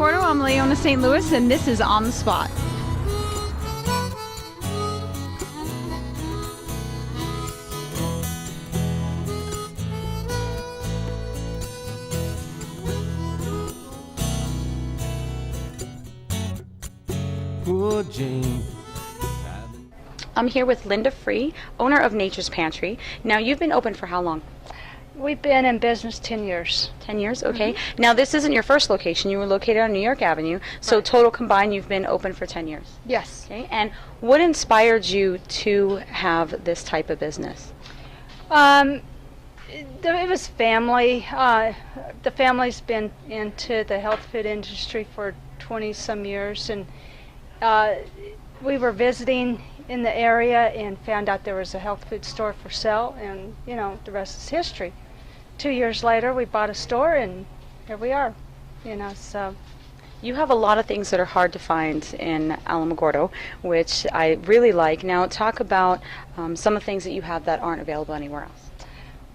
Alamogordo. I'm Leona St. Louis, and this is On the Spot. Poor Jane. I'm here with Linda Free, owner of Nature's Pantry. Now, you've been open for how long? We've been in business 10 years. 10 years? Okay. Now, this isn't your first location. You were located on New York Avenue. So, Right. total combined, you've been open for 10 years. Yes. Okay. And what inspired you to have this type of business? It was family. The family's been into the health food industry for 20 some years, and we were visiting in the area and found out there was a health food store for sale, and the rest is history. 2 years later, we bought a store, and here we are. So You have a lot of things that are hard to find in Alamogordo, which I really like. Now, talk about some of the things that you have that aren't available anywhere else.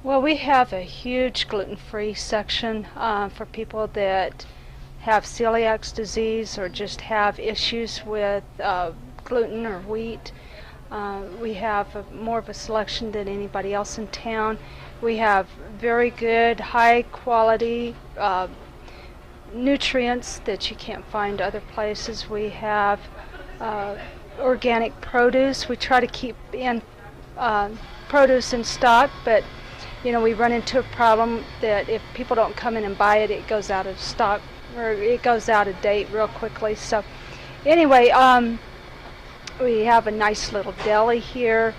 well, we have a huge gluten-free section for people that have celiac disease or just have issues with gluten or wheat. We have more of a selection than anybody else in town. We have very good, high quality nutrients that you can't find other places. We have organic produce. We try to keep in produce in stock, but we run into a problem that if people don't come in and buy it, it goes out of stock or it goes out of date real quickly. So anyway, we have a nice little deli here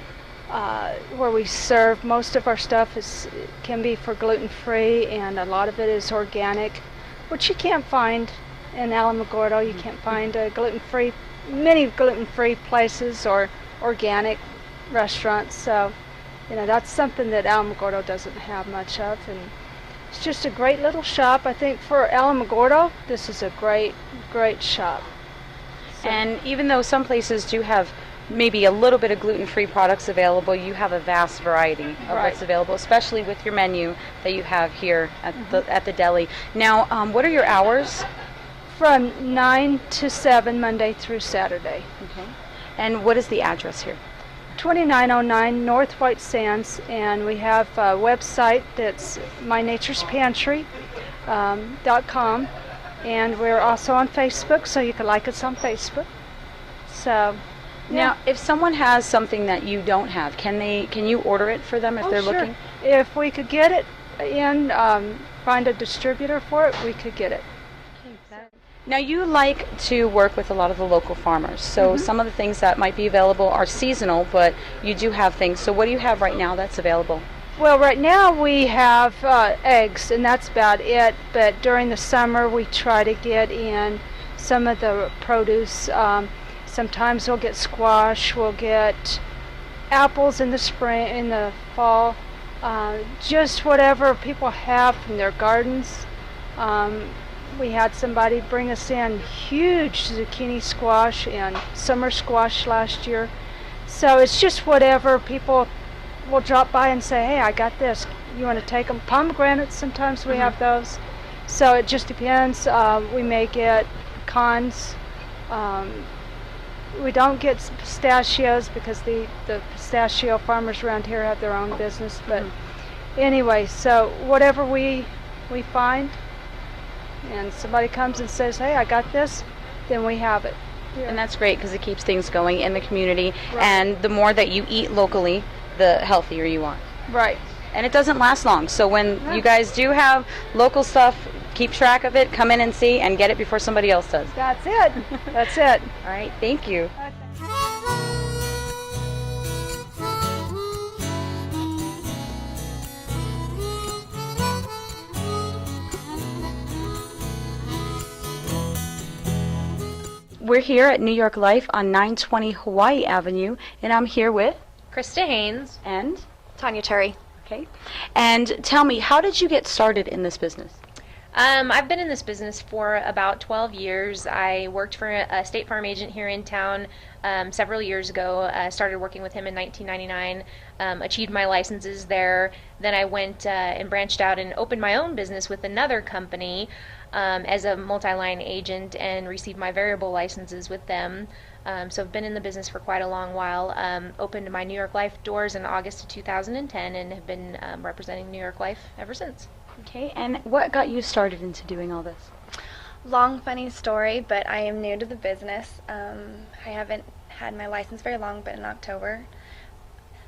where we serve. Most of our stuff can be for gluten-free, and a lot of it is organic, which you can't find in Alamogordo. You can't find many gluten-free places or organic restaurants. So that's something that Alamogordo doesn't have much of, and it's just a great little shop. I think for Alamogordo, this is a great shop. So, And even though some places do have maybe a little bit of gluten-free products available, you have a vast variety of Right. what's available, especially with your menu that you have here at the deli. Now, what are your hours? from 9 to 7, Monday through Saturday. Okay. And what is the address here? 2909 North White Sands, and we have a website that's mynature'spantry.com, and we're also on Facebook, so you can like us on Facebook. So, yeah. Now, if someone has something that you don't have, can you order it for them if they're sure. looking? If we could get it in, find a distributor for it, we could get it. Now, you like to work with a lot of the local farmers, so some of the things that might be available are seasonal, but you do have things. So what do you have right now that's available? Well, right now we have eggs, and that's about it. But during the summer, we try to get in some of the produce. Sometimes we'll get squash, we'll get apples in the spring, in the fall. Just whatever people have from their gardens. We had somebody bring us in huge zucchini squash and summer squash last year. So it's just whatever people will drop by and say, hey, I got this. You want to take them? Pomegranates, sometimes we have those. So it just depends. We may get pecans. We don't get pistachios because the pistachio farmers around here have their own business. But anyway, so whatever we find, and somebody comes and says, hey, I got this, then we have it. Yeah. And that's great because it keeps things going in the community, Right. and the more that you eat locally, the healthier you are. Right. And it doesn't last long, so when you guys do have local stuff, keep track of it, come in and see, and get it before somebody else does. That's it. That's it. All right, thank you. We're here at New York Life on 920 Hawaii Avenue, and I'm here with Krista Haynes. and Tanya Terry. okay. And tell me, how did you get started in this business? I've been in this business for about 12 years. I worked for a State Farm agent here in town several years ago. Started working with him in 1999, achieved my licenses there. Then I went and branched out and opened my own business with another company. as a multi-line agent and received my variable licenses with them. So I've been in the business for quite a long while. Opened my New York Life doors in August of 2010 and have been representing New York Life ever since. Okay, and what got you started into doing all this? Long, funny story, but I am new to the business. I haven't had my license very long, but in October.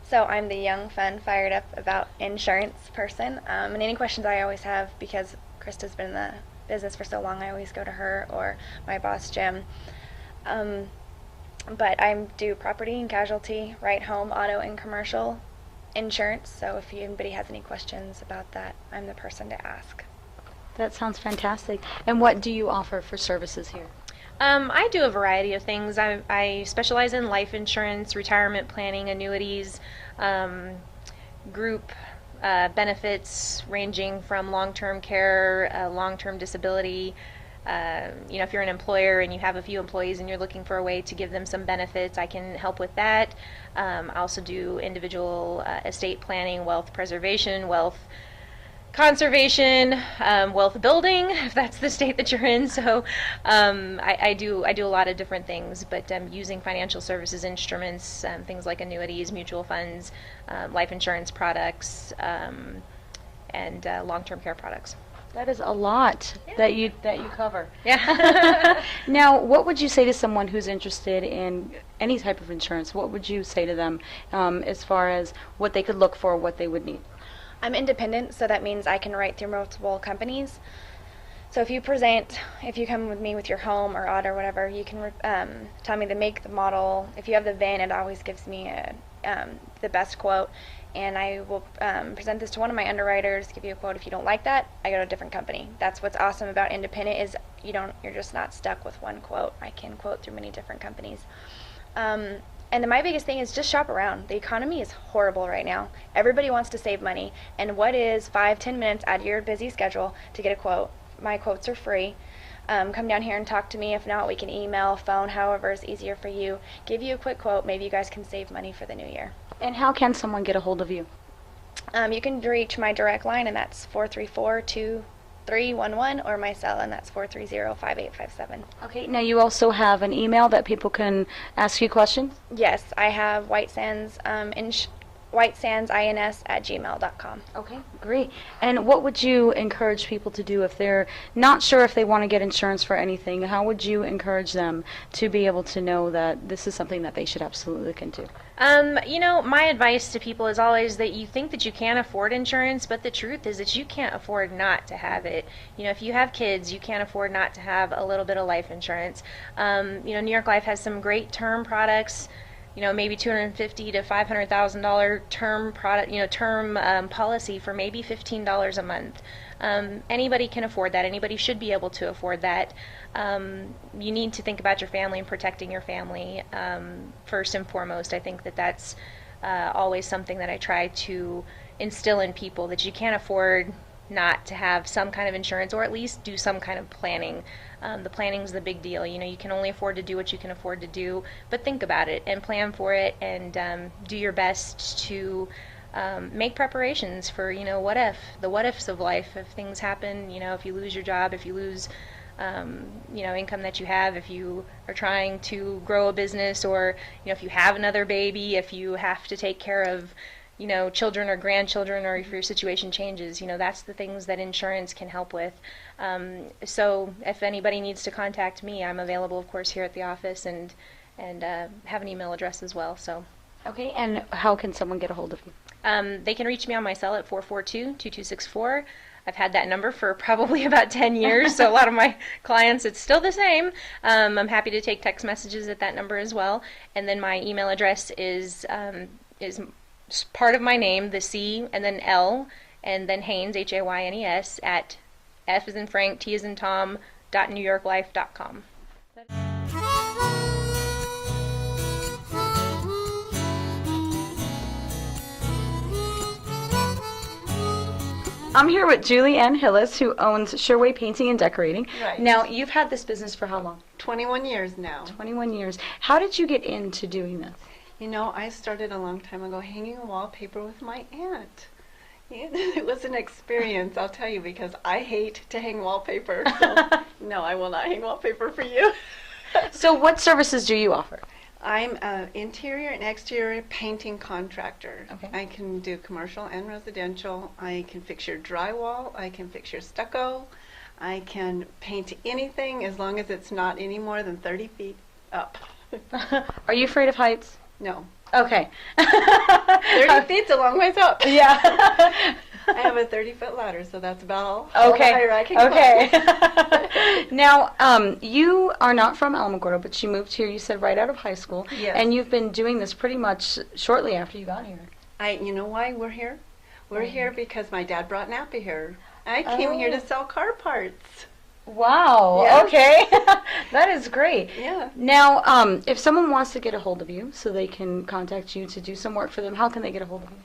So I'm the young, fun, fired up about insurance person. And any questions I always have, because Krista's been in the business for so long, I always go to her or my boss, Jim. But I do property and casualty, right, home, auto, and commercial insurance. So if anybody has any questions about that, I'm the person to ask. That sounds fantastic. And what do you offer for services here? I do a variety of things. I specialize in life insurance, retirement planning, annuities, group benefits ranging from long-term care, long-term disability. If you're an employer and you have a few employees and you're looking for a way to give them some benefits, I can help with that. I also do individual estate planning, wealth preservation, wealth conservation, wealth building, if that's the state that you're in. So I do a lot of different things, but using financial services instruments, things like annuities, mutual funds, life insurance products, and long-term care products. That is a lot that you cover. Yeah. Now, what would you say to someone who's interested in any type of insurance? What would you say to them as far as what they could look for, what they would need? I'm independent, so that means I can write through multiple companies. So if you come with me with your home or auto or whatever, you can tell me the make, the model. If you have the VIN, it always gives me the best quote. And I will present this to one of my underwriters, give you a quote. If you don't like that, I go to a different company. That's what's awesome about independent is you're just not stuck with one quote. I can quote through many different companies. And then my biggest thing is just shop around. The economy is horrible right now. Everybody wants to save money. And what is 5-10 minutes out of your busy schedule to get a quote? My quotes are free. Come down here and talk to me. If not, we can email, phone, however is easier for you. Give you a quick quote. Maybe you guys can save money for the new year. And how can someone get a hold of you? You can reach my direct line, and that's 434-2311, or my cell, and that's 430-5857. Okay, now you also have an email that people can ask you questions? Yes, I have whitesandsins@gmail.com. Okay, great. And what would you encourage people to do if they're not sure if they want to get insurance for anything? How would you encourage them to be able to know that this is something that they should absolutely look into? My advice to people is always that you think that you can afford insurance, but the truth is that you can't afford not to have it. If you have kids, you can't afford not to have a little bit of life insurance. New York Life has some great term products. Maybe $250,000 to $500,000 term product, term policy for maybe $15 a month. Anybody can afford that. Anybody should be able to afford that. You need to think about your family and protecting your family first and foremost. I think that that's always something that I try to instill in people, that you can't afford not to have some kind of insurance, or at least do some kind of planning. The planning's the big deal. You can only afford to do what you can afford to do, but think about it and plan for it, and do your best to make preparations for the what ifs of life. If things happen, if you lose your job, if you lose income that you have, if you are trying to grow a business, or if you have another baby, if you have to take care of children or grandchildren, or if your situation changes, that's the things that insurance can help with. So if anybody needs to contact me, I'm available, of course, here at the office, and have an email address as well. So. Okay, and how can someone get a hold of you? They can reach me on my cell at 442-2264. I've had that number for probably about 10 years, so a lot of my clients, it's still the same. I'm happy to take text messages at that number as well. And then my email address is part of my name, the C and then L, and then Haynes, Haynes, at F as in Frank, T as in Tom, .newyorklife.com. I'm here with Julie Ann Hillis, who owns Sureway Painting and Decorating. Right. Now, you've had this business for how long? 21 years now. 21 years. How did you get into doing this? I started a long time ago hanging wallpaper with my aunt. Yeah, it was an experience, I'll tell you, because I hate to hang wallpaper. So no, I will not hang wallpaper for you. So what services do you offer? I'm an interior and exterior painting contractor. Okay. I can do commercial and residential. I can fix your drywall. I can fix your stucco. I can paint anything as long as it's not any more than 30 feet up. Are you afraid of heights? No. Okay. 30 feet's a long ways up. Yeah. I have a 30-foot ladder, so that's about all the Okay. higher I can Okay. Now, you are not from Alamogordo, but you moved here, you said, right out of high school. Yes. And you've been doing this pretty much shortly after you got here. You know why we're here? We're here because my dad brought Nappy here. I came here to sell car parts. Wow. Yes. Okay. That is great. Yeah. Now, if someone wants to get a hold of you so they can contact you to do some work for them, how can they get a hold of you?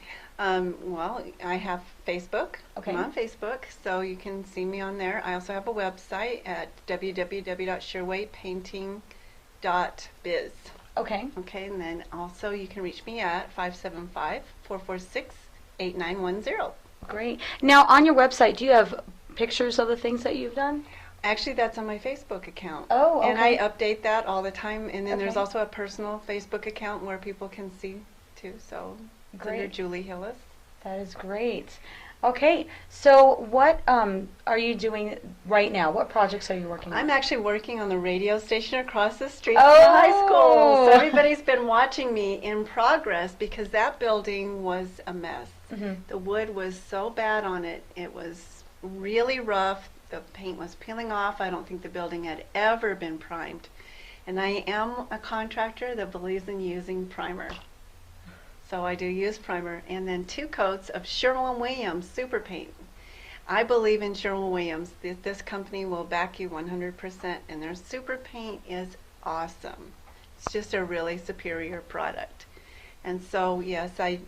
Well, I have Facebook. Okay. I'm on Facebook, so you can see me on there. I also have a website at www.surewaypainting.biz. Okay. Okay, and then also you can reach me at 575-446-8910. Great. Now, on your website, do you have pictures of the things that you've done? Actually, that's on my Facebook account. Oh, And I okay. update that all the time. And then there's Okay. also a personal Facebook account where people can see too. So it's under Great. Julie Hillis. That is great. Okay, so what are you doing right now? What projects are you working on? I'm actually working on the radio station across the street Oh. from the high school. So everybody's been watching me in progress because that building was a mess. Mhm. The wood was so bad on it. It was really rough. The paint was peeling off. I don't think the building had ever been primed. And I am a contractor that believes in using primer. So I do use primer. And then 2 coats of Sherwin-Williams super paint. I believe in Sherwin-Williams. This company will back you 100%. And their super paint is awesome. It's just a really superior product. And so, yes, I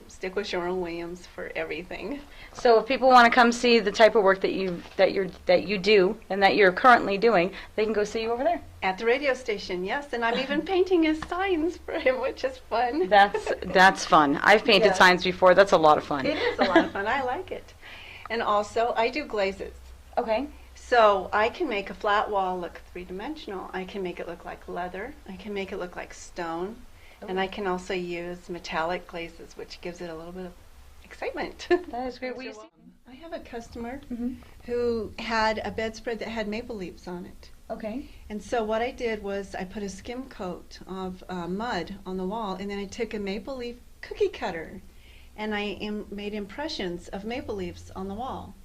stick with Sherwin-Williams for everything. So if people want to come see the type of work that you do and that you're currently doing, they can go see you over there. At the radio station, yes, and I'm even painting his signs for him, which is fun. That's fun. I've painted Yeah. signs before. That's a lot of fun. It is a lot of fun. I like it. And also, I do glazes. Okay. So I can make a flat wall look three-dimensional. I can make it look like leather. I can make it look like stone. And I can also use metallic glazes, which gives it a little bit of excitement. That is great. Will you see? I have a customer Mhm. who had a bedspread that had maple leaves on it. Okay. And so what I did was I put a skim coat of mud on the wall, and then I took a maple leaf cookie cutter, and I made impressions of maple leaves on the wall.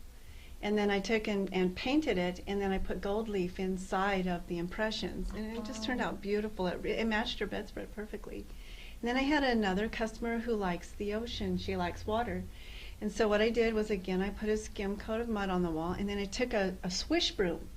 And then I took and painted it, and then I put gold leaf inside of the impressions, and it just turned out beautiful. It matched her bedspread perfectly. And then I had another customer who likes the ocean. She likes water. And so what I did was, again, I put a skim coat of mud on the wall, and then I took a swish broom,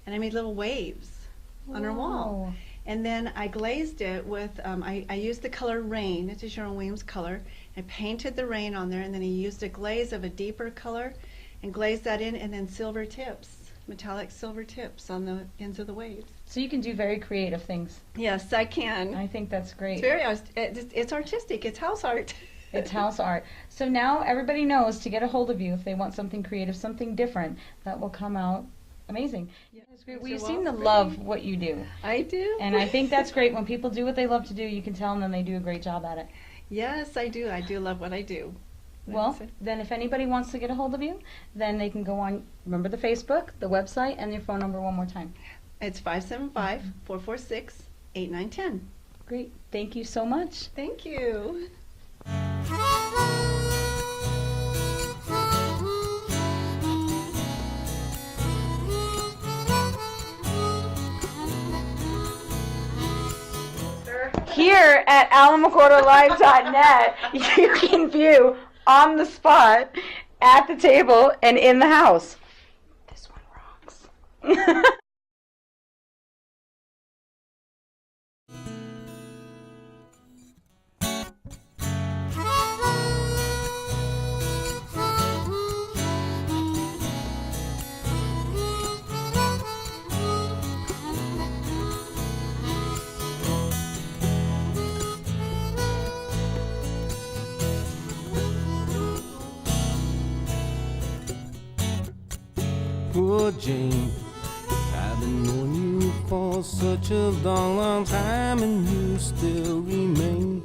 and I made little waves on her wall. Wow. And then I glazed it with, I used the color Rain. It's a Sherwin-Williams color. I painted the rain on there, and then I used a glaze of a deeper color and glazed that in, and then silver tips, metallic silver tips on the ends of the waves. So you can do very creative things. Yes, I can. I think that's great. It's artistic. It's house art. It's house art. So now everybody knows to get a hold of you if they want something creative, something different, that will come out amazing. That's great. Well, you You're seem to welcome. love what you do. I do. And I think that's great. When people do what they love to do, you can tell them they do a great job at it. Yes, I do. I do love what I do. Well, That's it. then if anybody wants to get a hold of you, then they can go on, remember the Facebook, the website, and your phone number one more time. It's 575-446-8910. Great. Thank you so much. Thank you. Here at alamogordolive.net, you can view on the spot, at the table, and in the house. This one rocks. Poor Jane, I've been knowing you for such a long, long time, and you still remain